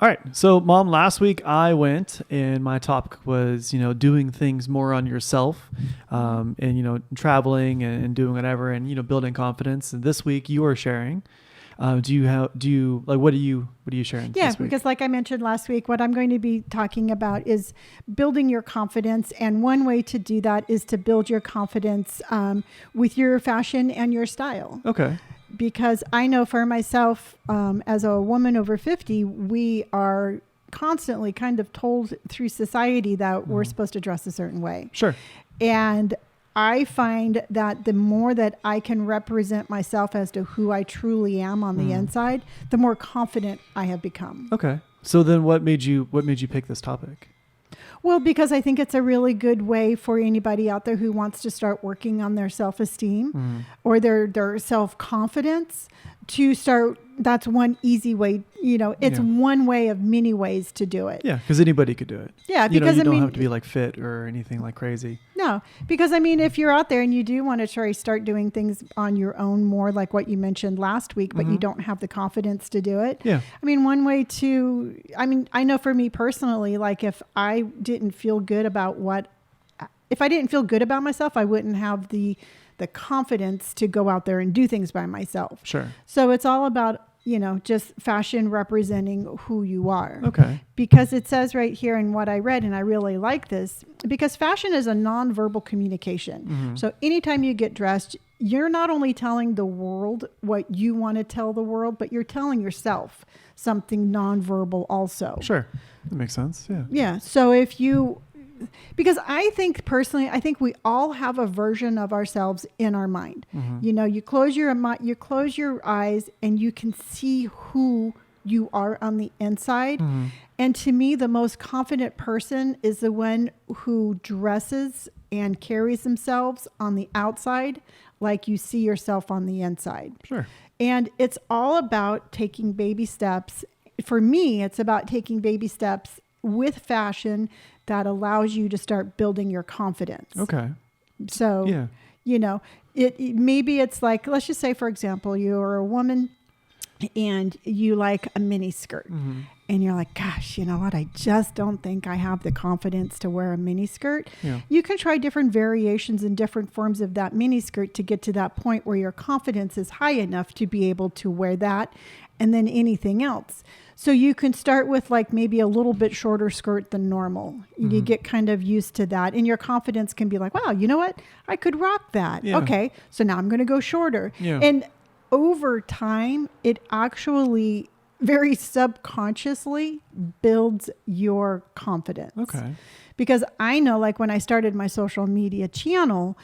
All right. So, Mom, last week I went and my topic was, doing things more on yourself, and, traveling and doing whatever and, building confidence. And this week you are sharing. What are you sharing this week? Because like I mentioned last week, what I'm going to be talking about is building your confidence. And one way to do that is to build your confidence with your fashion and your style. Okay. Because I know for myself, as a woman over 50, we are constantly kind of told through society that we're supposed to dress a certain way. Sure. And I find that the more that I can represent myself as to who I truly am on the inside, the more confident I have become. Okay. So then what made you pick this topic? Well, because I think it's a really good way for anybody out there who wants to start working on their self-esteem or their self-confidence to start. That's one easy way. It's one way of many ways to do it. Yeah, because anybody could do it. Yeah, because you don't have to be like fit or anything like crazy. No, because if you're out there and you do want to start doing things on your own more like what you mentioned last week, but you don't have the confidence to do it. Yeah. One way to, I know for me personally, like if I didn't feel good about myself, I wouldn't have the confidence to go out there and do things by myself. Sure. So it's all about, just fashion representing who you are. Okay. Because it says right here in what I read, and I really like this, because fashion is a nonverbal communication. So anytime you get dressed, you're not only telling the world what you want to tell the world, but you're telling yourself something nonverbal also. Sure. That makes sense. Yeah. Yeah. So because I think personally, we all have a version of ourselves in our mind. You close your eyes and you can see who you are on the inside. And to me, the most confident person is the one who dresses and carries themselves on the outside like you see yourself on the inside. Sure. And it's all about taking baby steps. For me, it's about taking baby steps with fashion that allows you to start building your confidence. Okay. So, maybe it's like, let's just say, for example, you're a woman and you like a mini skirt and you're like, gosh, you know what? I just don't think I have the confidence to wear a mini skirt. Yeah. You can try different variations and different forms of that mini skirt to get to that point where your confidence is high enough to be able to wear that and then anything else. So you can start with like maybe a little bit shorter skirt than normal. You get kind of used to that. And your confidence can be like, wow, you know what? I could rock that. Yeah. Okay. So now I'm going to go shorter. Yeah. And over time, it actually very subconsciously builds your confidence. Okay. Because I know, like when I started my social media channel,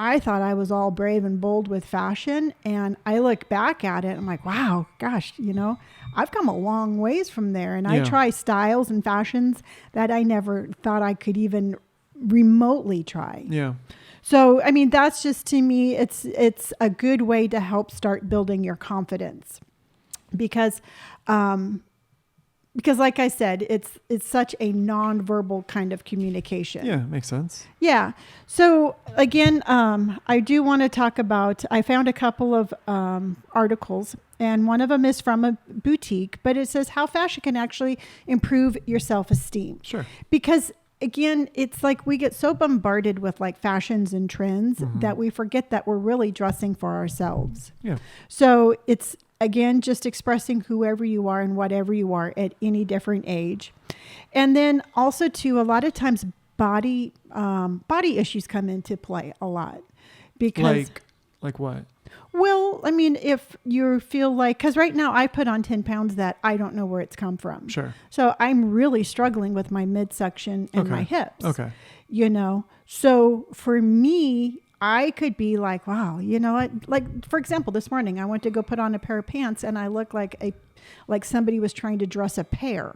I thought I was all brave and bold with fashion. And I look back at it, I'm like, wow, gosh, I've come a long ways from there. And I try styles and fashions that I never thought I could even remotely try. Yeah. So, that's just, to me, it's a good way to help start building your confidence because like I said, it's such a nonverbal kind of communication. Yeah, makes sense. Yeah. So again, I do want to talk about, I found a couple of articles, and one of them is from a boutique, but it says how fashion can actually improve your self-esteem. Sure. Because again, it's like we get so bombarded with like fashions and trends that we forget that we're really dressing for ourselves. Yeah. So it's, again, just expressing whoever you are and whatever you are at any different age. And then also too, a lot of times body issues come into play a lot because like what? Well, if you feel like, because right now I put on 10 pounds that I don't know where it's come from. Sure. So I'm really struggling with my midsection and my hips. Okay. So for me, I could be like, wow, you know what? Like, for example, this morning I went to go put on a pair of pants and I look like somebody was trying to dress a pear.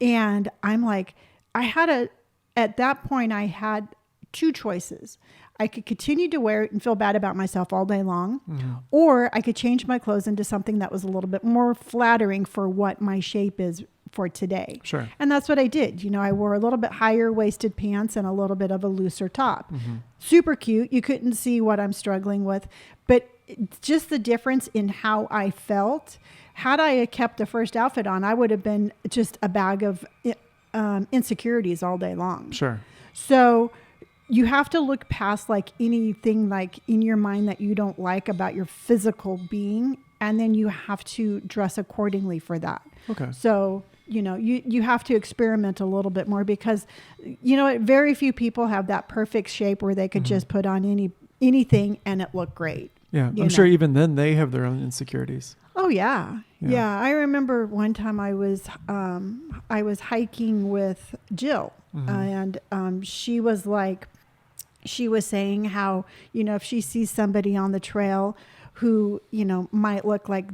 And I'm like, at that point I had two choices. I could continue to wear it and feel bad about myself all day long, or I could change my clothes into something that was a little bit more flattering for what my shape is for today. Sure. And that's what I did. I wore a little bit higher waisted pants and a little bit of a looser top. Super cute. You couldn't see what I'm struggling with, but just the difference in how I felt had I kept the first outfit on, I would have been just a bag of insecurities all day long. Sure. So you have to look past like anything like in your mind that you don't like about your physical being. And then you have to dress accordingly for that. Okay. So, you have to experiment a little bit more because, very few people have that perfect shape where they could just put on anything and it look great. Yeah. I'm sure even then they have their own insecurities. Oh yeah. Yeah. I remember one time I was hiking with Jill and she was saying how, if she sees somebody on the trail who, might look like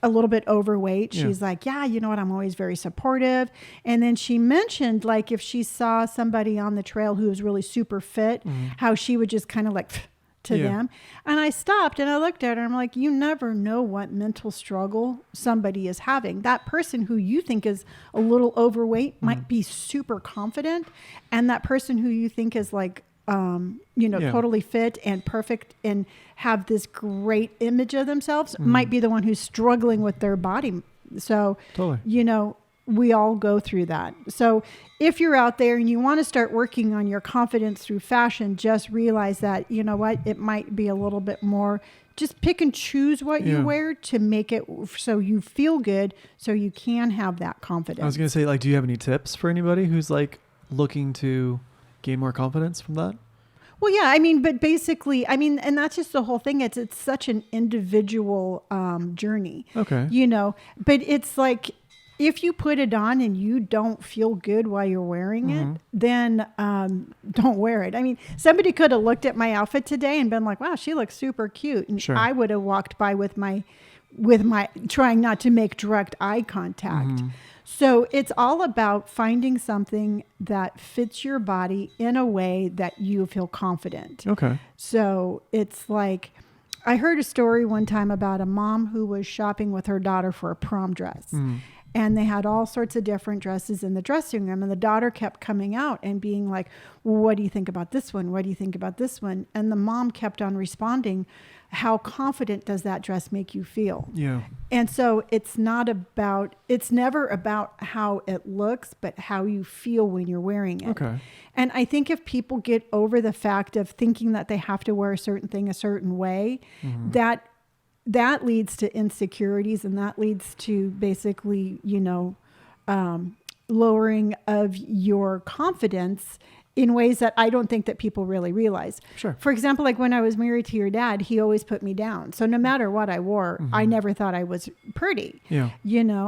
a little bit overweight, she's like, yeah, you know what? I'm always very supportive. And then she mentioned like if she saw somebody on the trail who was really super fit, how she would just kind of like to them. And I stopped and I looked at her. I'm like, you never know what mental struggle somebody is having. That person who you think is a little overweight might be super confident. And that person who you think is like, totally fit and perfect and have this great image of themselves might be the one who's struggling with their body. So, totally. We all go through that. So if you're out there and you want to start working on your confidence through fashion, just realize that, it might be a little bit more, just pick and choose what you wear to make it so you feel good, so you can have that confidence. I was going to say, like, do you have any tips for anybody who's like looking to gain more confidence from that? Well, yeah, but basically, and that's just the whole thing. It's such an individual journey. Okay. But it's like, if you put it on and you don't feel good while you're wearing it, then don't wear it. Somebody could have looked at my outfit today and been like, wow, she looks super cute. And I would have walked by with my trying not to make direct eye contact. So it's all about finding something that fits your body in a way that you feel confident. Okay. So it's like, I heard a story one time about a mom who was shopping with her daughter for a prom dress. And they had all sorts of different dresses in the dressing room. And the daughter kept coming out and being like, well, what do you think about this one? What do you think about this one? And the mom kept on responding, how confident does that dress make you feel? Yeah. And so it's never about how it looks, but how you feel when you're wearing it. Okay. And I think if people get over the fact of thinking that they have to wear a certain thing a certain way, that leads to insecurities, and that leads to basically, lowering of your confidence in ways that I don't think that people really realize. Sure. For example, like when I was married to your dad, he always put me down. So no matter what I wore, I never thought I was pretty. Yeah.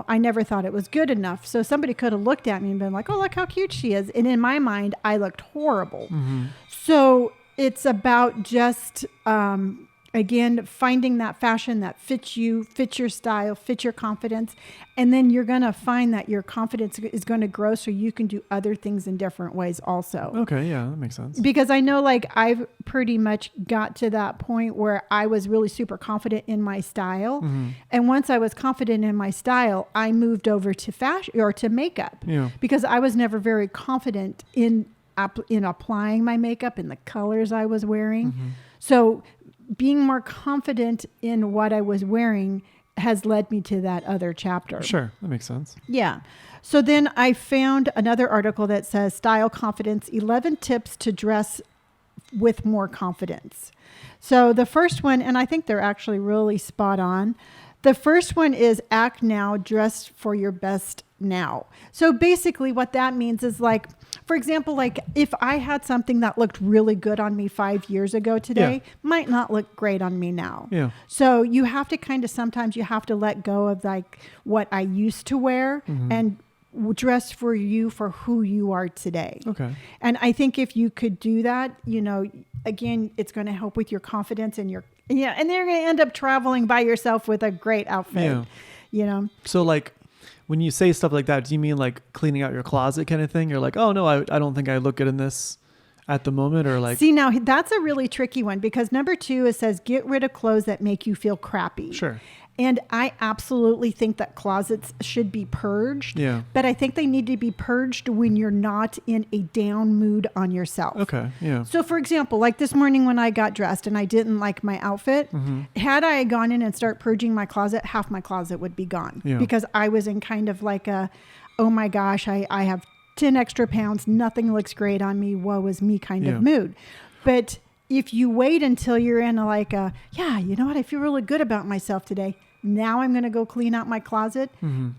I never thought it was good enough. So somebody could have looked at me and been like, oh, look how cute she is. And in my mind, I looked horrible. So it's about just, again, finding that fashion that fits you, fits your style, fits your confidence. And then you're going to find that your confidence is going to grow so you can do other things in different ways also. Okay. Yeah, that makes sense. Because I know like I've pretty much got to that point where I was really super confident in my style. And once I was confident in my style, I moved over to fashion or to makeup. Yeah. Because I was never very confident in applying my makeup and the colors I was wearing. So being more confident in what I was wearing has led me to that other chapter. Sure. That makes sense. Yeah. So then I found another article that says Style Confidence, 11 tips to dress with more confidence. So the first one, and I think they're actually really spot on. The first one is act now, dress for your best now. So basically what that means is like, for example, like if I had something that looked really good on me 5 years ago today, might not look great on me now. Yeah. So you have to sometimes you have to let go of like what I used to wear and dress for you for who you are today. Okay. And I think if you could do that, again, it's going to help with your confidence and and they're going to end up traveling by yourself with a great outfit, So like, when you say stuff like that, do you mean like cleaning out your closet kind of thing? You're like, oh no, I don't think I look good in this. at the moment, or like? See, now that's a really tricky one, because number 2, it says get rid of clothes that make you feel crappy. Sure. And I absolutely think that closets should be purged. Yeah. But I think they need to be purged when you're not in a down mood on yourself. Okay. Yeah. So, for example, like this morning when I got dressed and I didn't like my outfit, had I gone in and start purging my closet, half my closet would be gone. Yeah. Because I was in kind of like a, oh my gosh, I have 10 extra pounds. Nothing looks great on me. Woe is me kind of mood. But if you wait until you're in like a, yeah, you know what? I feel really good about myself today. Now I'm going to go clean out my closet.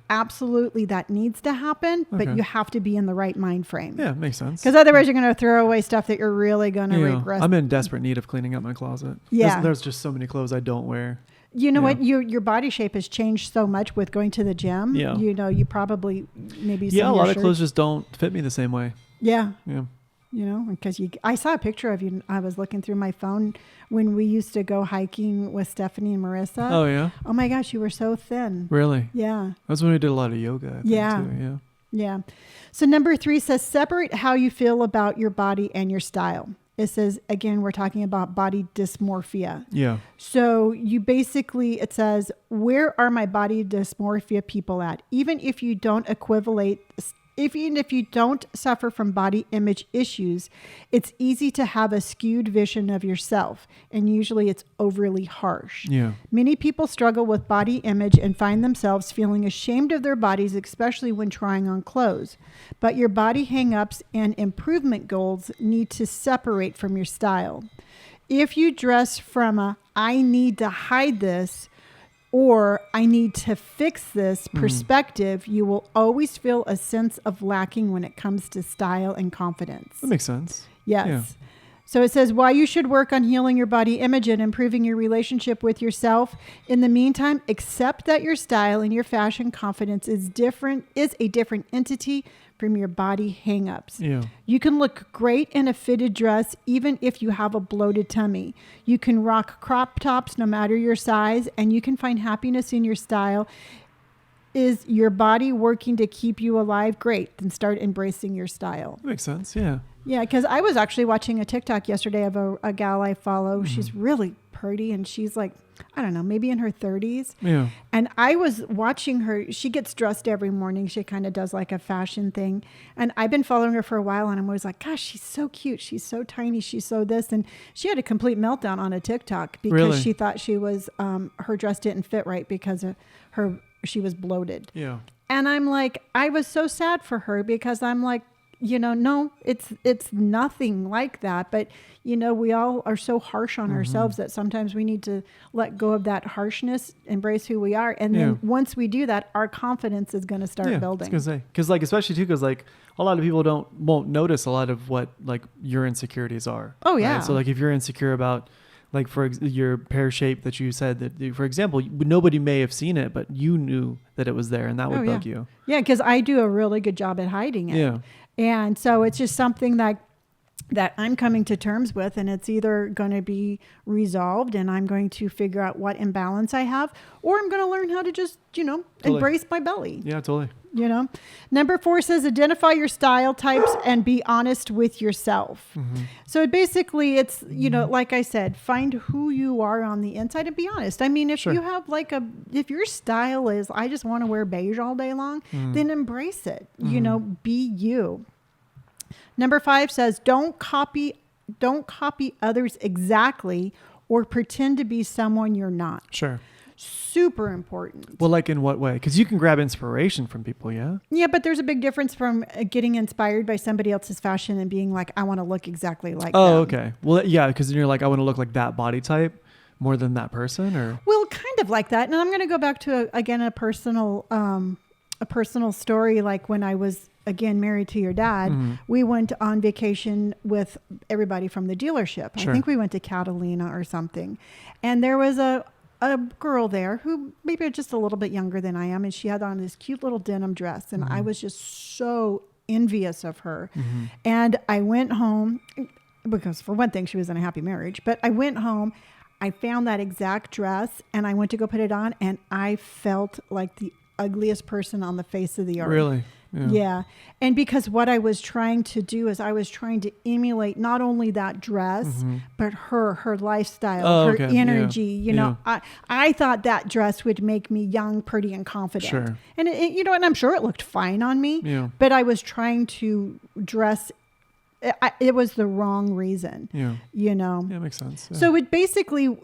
Absolutely, that needs to happen, but you have to be in the right mind frame. Yeah, makes sense. Because otherwise you're going to throw away stuff that you're really going to regret. I'm in desperate need of cleaning out my closet. Yeah. There's just so many clothes I don't wear. You know what? Your body shape has changed so much with going to the gym. Yeah. You know, you probably maybe Yeah, a lot of clothes just don't fit me the same way. Yeah. Yeah. You know, because I saw a picture of you. I was looking through my phone when we used to go hiking with Stephanie and Marissa. Oh, yeah? Oh my gosh, you were so thin. Really? Yeah. That's when we did a lot of yoga. I think, too. Yeah. Yeah. So number 3 says separate how you feel about your body and your style. It says, again, we're talking about body dysmorphia. Yeah. So you basically, it says, where are my body dysmorphia people at? Even if you don't even if you don't suffer from body image issues, it's easy to have a skewed vision of yourself, and usually it's overly harsh. Yeah. Many people struggle with body image and find themselves feeling ashamed of their bodies, especially when trying on clothes. But your body hang-ups and improvement goals need to separate from your style. If you dress from a, I need to hide this, or I need to fix this perspective, you will always feel a sense of lacking when it comes to style and confidence. That makes sense. Yes. Yeah. So it says, while you should work on healing your body image and improving your relationship with yourself, in the meantime, accept that your style and your fashion confidence is a different entity from your body hangups. Yeah. You can look great in a fitted dress even if you have a bloated tummy. You can rock crop tops no matter your size, and you can find happiness in your style. Is your body working to keep you alive? Great. Then start embracing your style. That makes sense. Yeah. Yeah, because I was actually watching a TikTok yesterday of a gal I follow. She's really pretty, and she's like, I don't know, maybe in her 30s. Yeah. And I was watching her. She gets dressed every morning. She kind of does like a fashion thing. And I've been following her for a while, and I'm always like, gosh, she's so cute. She's so tiny. She's so this. And she had a complete meltdown on a TikTok because Really? she thought she was, her dress didn't fit right because of she was bloated. Yeah. And I'm like, I was so sad for her because I'm like, you know, no, it's nothing like that. But, you know, we all are so harsh on ourselves that sometimes we need to let go of that harshness, embrace who we are. And then once we do that, our confidence is going to start building. I was going to say, because like, especially too, because like a lot of people won't notice a lot of what like your insecurities are. Oh, yeah. Right? So like if you're insecure about like your pear shape that you said that, for example, nobody may have seen it, but you knew that it was there, and that would bug you. Yeah, because I do a really good job at hiding it. Yeah. And so it's just something that I'm coming to terms with, and it's either going to be resolved and I'm going to figure out what imbalance I have, or I'm going to learn how to just, you know, embrace my belly. Yeah, totally. You know, number 4 says identify your style types and be honest with yourself. So basically it's, you know, like I said, find who you are on the inside and be honest. I mean, if you have like if your style is, I just want to wear beige all day long, then embrace it, you know, be you. Number 5 says, don't copy others exactly or pretend to be someone you're not. Sure. Super important. Well, like in what way? Because you can grab inspiration from people, yeah? Yeah, but there's a big difference from getting inspired by somebody else's fashion and being like, I want to look exactly like them. Oh, okay. Well, yeah, because then you're like, I want to look like that body type more than that person, or? Well, kind of like that. And I'm going to go back to, a personal story. Like when I was, again, married to your dad, we went on vacation with everybody from the dealership. Sure. I think we went to Catalina or something. And there was a girl there who maybe just a little bit younger than I am, and she had on this cute little denim dress, and I was just so envious of her. And I went home because, for one thing, she was in a happy marriage, but I went home, I found that exact dress, and I went to go put it on, and I felt like the ugliest person on the face of the earth. Really? Yeah. And because what I was trying to do is I was trying to emulate not only that dress, but her lifestyle, her energy. You know, I thought that dress would make me young, pretty, and confident. Sure. And and I'm sure it looked fine on me, Yeah. but I was trying to dress. It was the wrong reason. Yeah. You know. Yeah, makes sense. Yeah.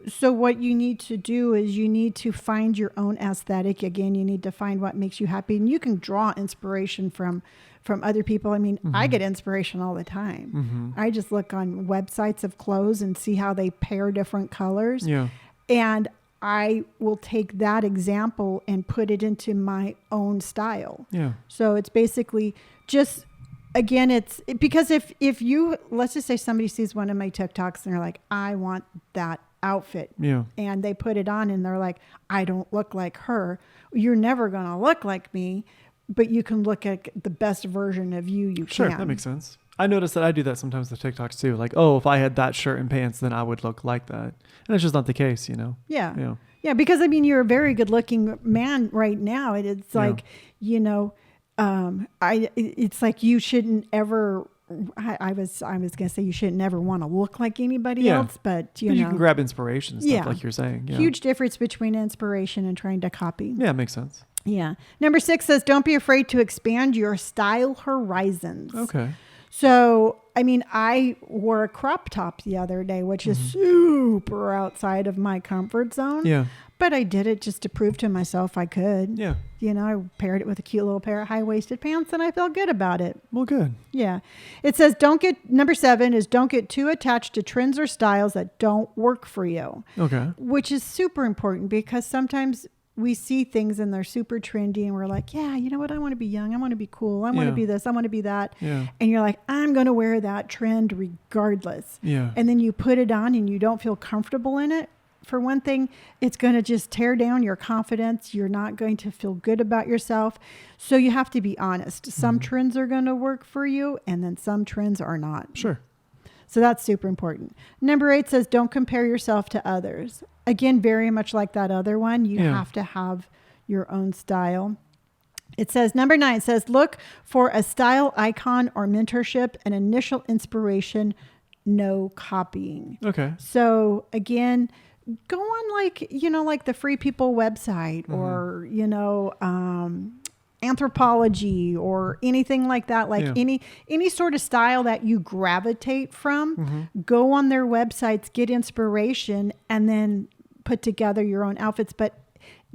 So what you need to do is you need to find your own aesthetic. Again, you need to find what makes you happy, and you can draw inspiration from other people. I mean, I get inspiration all the time. I just look on websites of clothes and see how they pair different colors. Yeah. And I will take that example and put it into my own style. Yeah. So it's basically just, again, it's because if you, let's just say somebody sees one of my TikToks and they're like, I want that outfit. Yeah. And they put it on and they're like, I don't look like her. You're never going to look like me, but you can look at the best version of you Sure, can. that makes sense. I notice that I do that sometimes with TikToks too. Like, oh, if I had that shirt and pants, then I would look like that. And it's just not the case, you know? Yeah. Yeah. Yeah. Because I mean, you're a very good looking man right now. And it's like, you know, it's like you shouldn't ever, I was going to say you shouldn't ever want to look like anybody else, but you can grab inspiration and stuff like you're saying. Yeah. Huge difference between inspiration and trying to copy. Yeah, it makes sense. Yeah. Number 6 says, don't be afraid to expand your style horizons. Okay. So, I mean, I wore a crop top the other day, which is super outside of my comfort zone. Yeah. But I did it just to prove to myself I could. Yeah. You know, I paired it with a cute little pair of high-waisted pants and I felt good about it. Well, good. Yeah. It says, number 7 is don't get too attached to trends or styles that don't work for you. Okay. Which is super important because sometimes we see things and they're super trendy and we're like, yeah, you know what? I want to be young. I want to be cool. I want to be this. I want to be that. Yeah. And you're like, I'm going to wear that trend regardless. Yeah. And then you put it on and you don't feel comfortable in it. For one thing, it's going to just tear down your confidence. You're not going to feel good about yourself. So you have to be honest. Some trends are going to work for you and then some trends are not. Sure. So that's super important. Number 8 says, don't compare yourself to others. Again, very much like that other one, you have to have your own style. It says, number 9 says, look for a style icon or mentorship, an initial inspiration, no copying. Okay. So again, go on like the Free People website or, Anthropology or anything like that, like any sort of style that you gravitate from, go on their websites, get inspiration, and then put together your own outfits. But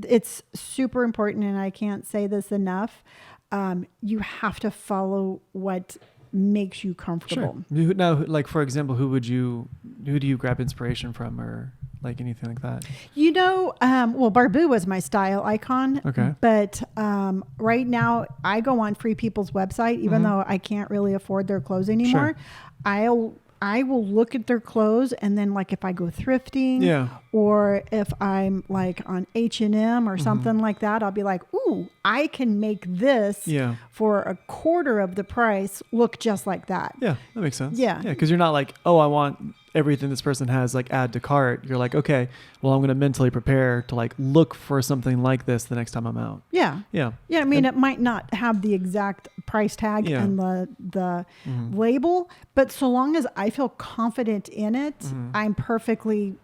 it's super important, and I can't say this enough. You have to follow what makes you comfortable. Sure. Now, like for example, who do you grab inspiration from, or like anything like that? Well, Barbu was my style icon. Okay. But right now I go on Free People's website, even though I can't really afford their clothes anymore. Sure. I will look at their clothes, and then like if I go thrifting or if I'm like on H&M or something like that, I'll be like, ooh, I can make this for a quarter of the price look just like that. Yeah, that makes sense. Yeah. Yeah, because you're not like, oh, I want everything this person has, like add to cart. You're like, okay, well, I'm going to mentally prepare to like look for something like this the next time I'm out. Yeah. Yeah. Yeah. I mean, it might not have the exact price tag and the label, but so long as I feel confident in it, I'm perfectly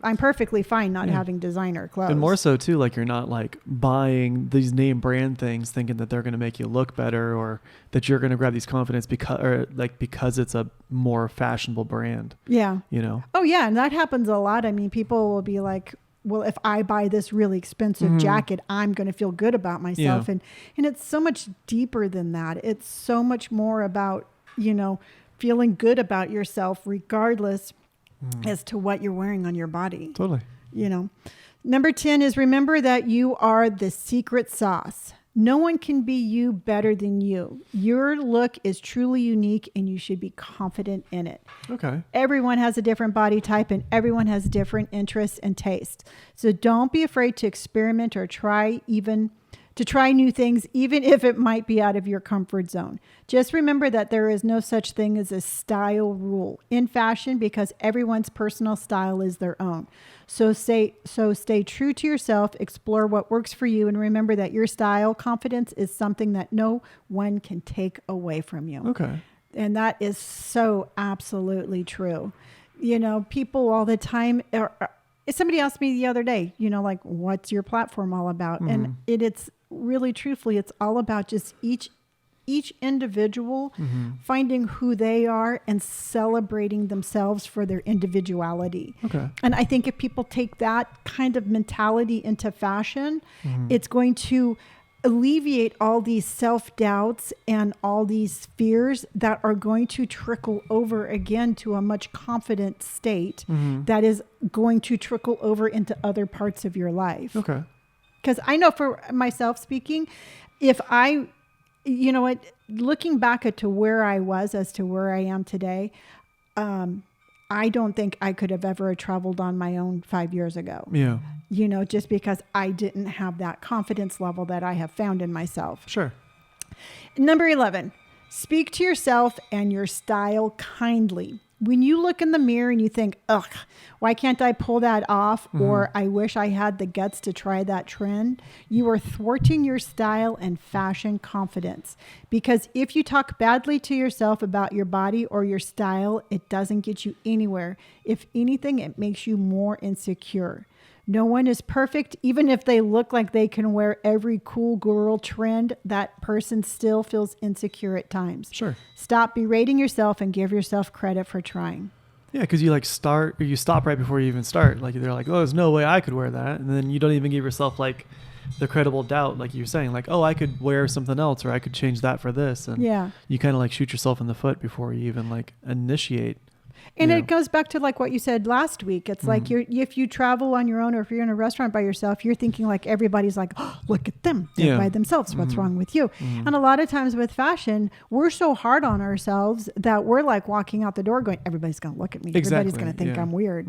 fine not having designer clothes. And more so too, like you're not like buying these name brand things thinking that they're going to make you look better or that you're going to grab these confidence because it's a more fashionable brand. Yeah. You know? Oh yeah. And that happens a lot. I mean, people will be like, well, if I buy this really expensive jacket, I'm going to feel good about myself. And it's so much deeper than that. It's so much more about, feeling good about yourself regardless as to what you're wearing on your body. Totally. Number 10 is remember that you are the secret sauce. No one can be you better than you. Your look is truly unique and you should be confident in it. Okay. Everyone has a different body type and everyone has different interests and tastes. So don't be afraid to experiment or try even to try new things, even if it might be out of your comfort zone. Just remember that there is no such thing as a style rule in fashion because everyone's personal style is their own. So stay true to yourself, explore what works for you, and remember that your style confidence is something that no one can take away from you. Okay. And that is so absolutely true. You know, people all the time somebody asked me the other day, you know, like, what's your platform all about? And it's really truthfully, it's all about just each individual finding who they are and celebrating themselves for their individuality. Okay. And I think if people take that kind of mentality into fashion, it's going to alleviate all these self-doubts and all these fears that are going to trickle over again to a much confident state that is going to trickle over into other parts of your life. Okay. Because I know for myself speaking, if I, you know what, looking back at to where I was as to where I am today, I don't think I could have ever traveled on my own 5 years ago. Yeah. You know, just because I didn't have that confidence level that I have found in myself. Sure. Number 11, speak to yourself and your style kindly. When you look in the mirror and you think, ugh, why can't I pull that off? Or I wish I had the guts to try that trend. You are thwarting your style and fashion confidence. Because if you talk badly to yourself about your body or your style, it doesn't get you anywhere. If anything, it makes you more insecure. No one is perfect. Even if they look like they can wear every cool girl trend, that person still feels insecure at times. Sure. Stop berating yourself and give yourself credit for trying. Yeah, because you start or you stop right before you even start. Like they're like, oh, there's no way I could wear that. And then you don't even give yourself like the credible doubt, like you're saying, like, oh, I could wear something else or I could change that for this. And you kind of like shoot yourself in the foot before you even like initiate. And it goes back to like what you said last week. It's like if you travel on your own or if you're in a restaurant by yourself, you're thinking like everybody's like, oh, look at them. They're by themselves. What's wrong with you? And a lot of times with fashion, we're so hard on ourselves that we're like walking out the door going, everybody's going to look at me. Exactly. Everybody's going to think I'm weird.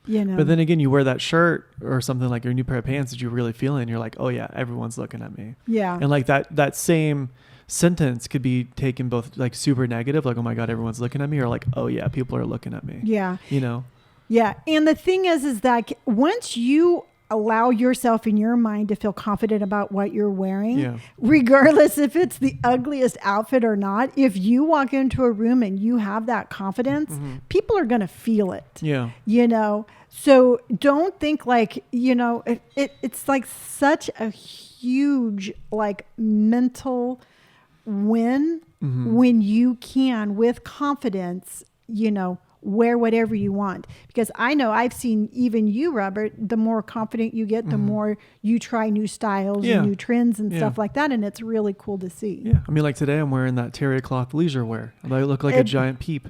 You know? But then again, you wear that shirt or something like your new pair of pants that you really feel in. You're like, oh yeah, everyone's looking at me. Yeah. And like that same sentence could be taken both like super negative, like, oh my God, everyone's looking at me, or like, oh yeah, people are looking at me. Yeah. You know? Yeah. And the thing is that once you allow yourself in your mind to feel confident about what you're wearing, regardless if it's the ugliest outfit or not, if you walk into a room and you have that confidence, people are going to feel it. Yeah. You know? So don't think like, you know, it's like such a huge like mental win when you can with confidence, you know, wear whatever you want. Because I know I've seen even you, Robert, the more confident you get, the more you try new styles and new trends and stuff like that. And it's really cool to see. Yeah. I mean, like today I'm wearing that terry cloth leisure wear. I look like a giant peep.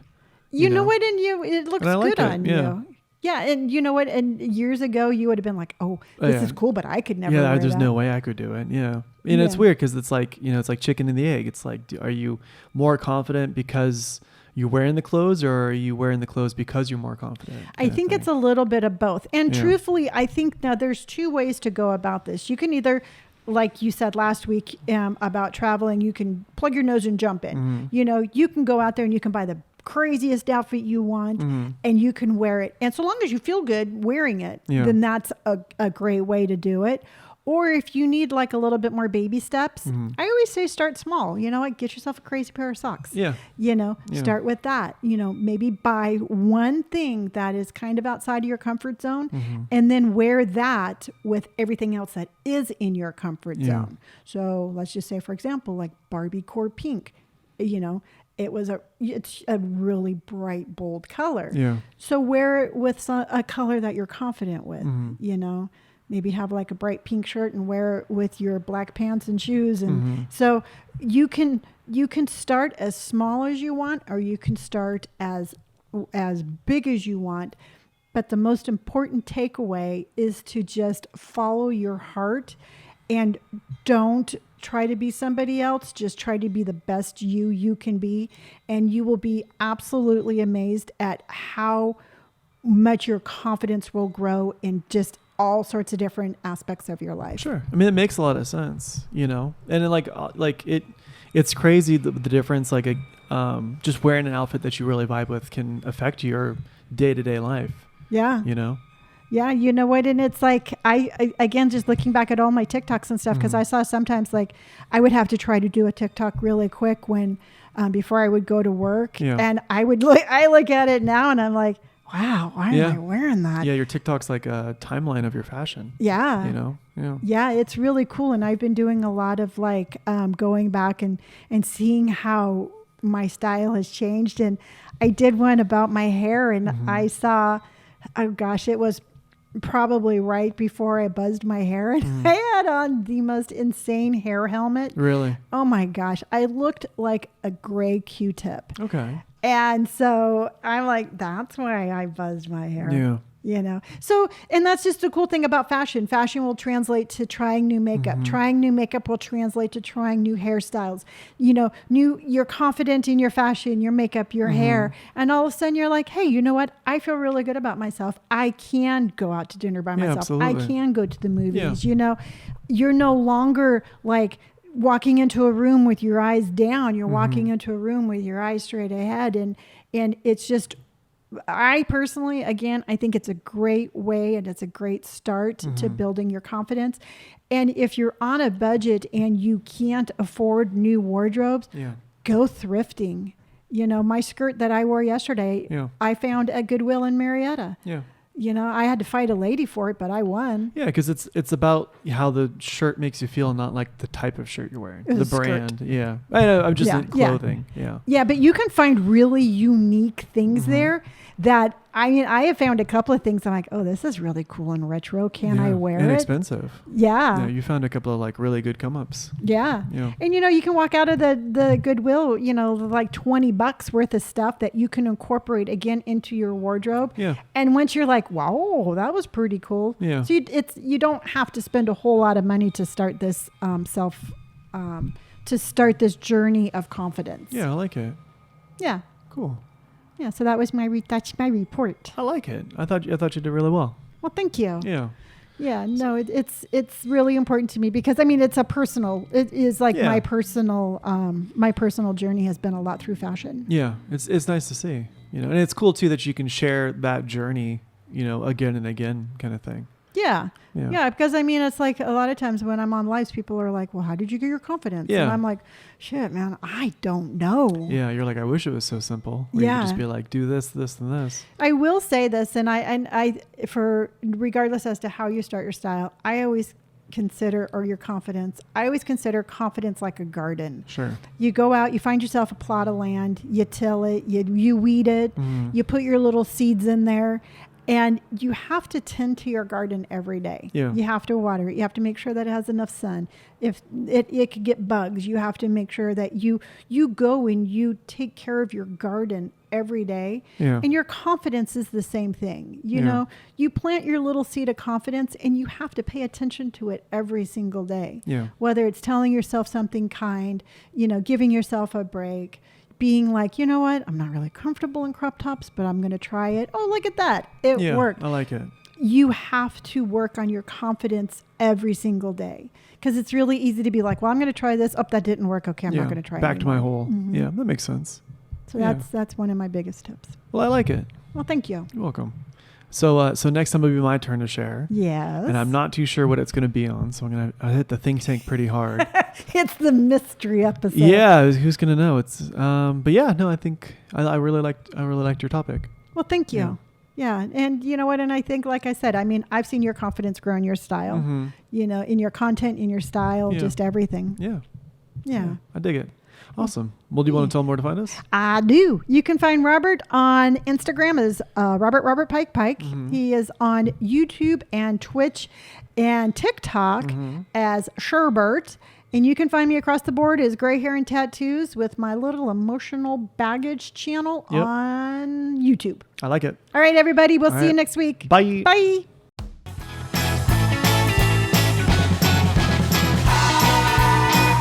You know what? And it looks good on you. Yeah. And you know what? And years ago, you would have been like, oh, this is cool, but I could never wear there's that. no way I could do it. Yeah. And it's weird because it's like, you know, it's like chicken and the egg. It's like, are you more confident because you're wearing the clothes, or are you wearing the clothes because you're more confident? I think it's a little bit of both. And truthfully, I think now there's two ways to go about this. You can either, like you said last week about traveling, you can plug your nose and jump in. You know, you can go out there and you can buy the craziest outfit you want and you can wear it. And so long as you feel good wearing it, then that's a great way to do it. Or if you need like a little bit more baby steps, I always say start small. You know, like get yourself a crazy pair of socks. Yeah. You know, start with that. You know, maybe buy one thing that is kind of outside of your comfort zone and then wear that with everything else that is in your comfort zone. So let's just say, for example, like Barbie Core Pink, you know, it's a really bright, bold color. Yeah. So wear it with a color that you're confident with, you know. Maybe have like a bright pink shirt and wear it with your black pants and shoes. And so you can start as small as you want, or you can start as big as you want. But the most important takeaway is to just follow your heart and don't try to be somebody else. Just try to be the best you can be. And you will be absolutely amazed at how much your confidence will grow in just all sorts of different aspects of your life. Sure. I mean, it makes a lot of sense, you know, and it, it's crazy the difference, like just wearing an outfit that you really vibe with can affect your day-to-day life. Yeah. You know? Yeah, you know what? And it's like, I again, just looking back at all my TikToks and stuff, because I saw sometimes like I would have to try to do a TikTok really quick when, before I would go to work. Yeah. And I look at it now and I'm like, wow, why am I wearing that? Yeah, your TikTok's like a timeline of your fashion. Yeah. You know? Yeah. Yeah, it's really cool. And I've been doing a lot of like going back and seeing how my style has changed. And I did one about my hair, and I saw, oh gosh, it was probably right before I buzzed my hair, and I had on the most insane hair helmet. Really? Oh my gosh. I looked like a gray Q-tip. Okay. And so I'm like, that's why I buzzed my hair. Yeah. You know, so, and that's just the cool thing about fashion. Fashion will translate to trying new makeup. Trying new makeup will translate to trying new hairstyles. You know, you're confident in your fashion, your makeup, your hair. And all of a sudden you're like, hey, you know what? I feel really good about myself. I can go out to dinner by myself. Absolutely. I can go to the movies. Yeah. You know, you're no longer like walking into a room with your eyes down. You're walking into a room with your eyes straight ahead. And it's just, I personally, again, I think it's a great way, and it's a great start to building your confidence. And if you're on a budget and you can't afford new wardrobes, go thrifting. You know, my skirt that I wore yesterday, I found at Goodwill in Marietta. Yeah. You know, I had to fight a lady for it, but I won. Yeah, because it's about how the shirt makes you feel, not like the type of shirt you're wearing. The brand. Yeah. I know, I'm just in clothing. Yeah. Yeah, but you can find really unique things there that, I mean, I have found a couple of things I'm like, oh, this is really cool and retro. Can I wear and it? Expensive. Yeah. Yeah, you found a couple of like really good come ups. Yeah. Yeah. And you know, you can walk out of the Goodwill, you know, like $20 worth of stuff that you can incorporate again into your wardrobe. Yeah. And once you're like, wow, that was pretty cool. Yeah. So you don't have to spend a whole lot of money to start this to start this journey of confidence. Yeah, I like it. Yeah. Cool. Yeah. So that was that's my report. I like it. I thought you did really well. Well, thank you. Yeah. Yeah, no, it's really important to me because I mean it is like my personal journey has been a lot through fashion. Yeah, it's nice to see, you know, and it's cool too that you can share that journey, you know, again and again kind of thing. Yeah. Because I mean, it's like a lot of times when I'm on lives, people are like, well, how did you get your confidence? Yeah. And I'm like, shit, man, I don't know. Yeah. You're like, I wish it was so simple. Where you could just be like, do this, this, and this. I will say this, and I for regardless as to how you start your style, I always consider, or your confidence, I always consider confidence like a garden. Sure. You go out, you find yourself a plot of land, you till it, you weed it, you put your little seeds in there. And you have to tend to your garden every day. Yeah. You have to water it. You have to make sure that it has enough sun. If it could get bugs, you have to make sure that you go and you take care of your garden every day. Yeah. And your confidence is the same thing. You know, you plant your little seed of confidence and you have to pay attention to it every single day. Yeah. Whether it's telling yourself something kind, you know, giving yourself a break, being like, you know what, I'm not really comfortable in crop tops, but I'm going to try it. Oh, look at that. It worked. I like it. You have to work on your confidence every single day because it's really easy to be like, well, I'm going to try this. Oh, that didn't work. Okay, I'm not going to try it Back to my anymore. hole. Yeah, that makes sense. So that's one of my biggest tips. Well, I like it. Well, thank you. You're welcome. So next time will be my turn to share. Yes. And I'm not too sure what it's going to be on, so I hit the think tank pretty hard. It's the mystery episode. Yeah, who's going to know? It's but yeah, no, I think I really liked your topic. Well, thank you. Yeah. And you know what? And I think, like I said, I mean, I've seen your confidence grow in your style, you know, in your content, in your style, just everything. Yeah. I dig it. Awesome. Well, do you want to tell them where to find us? I do. You can find Robert on Instagram as Robert Pike. He is on YouTube and Twitch and TikTok as Sherbert. And you can find me across the board as Gray Hair and Tattoos with my little emotional baggage channel on YouTube. I like it. All right, everybody. We'll see you next week. Bye. Bye.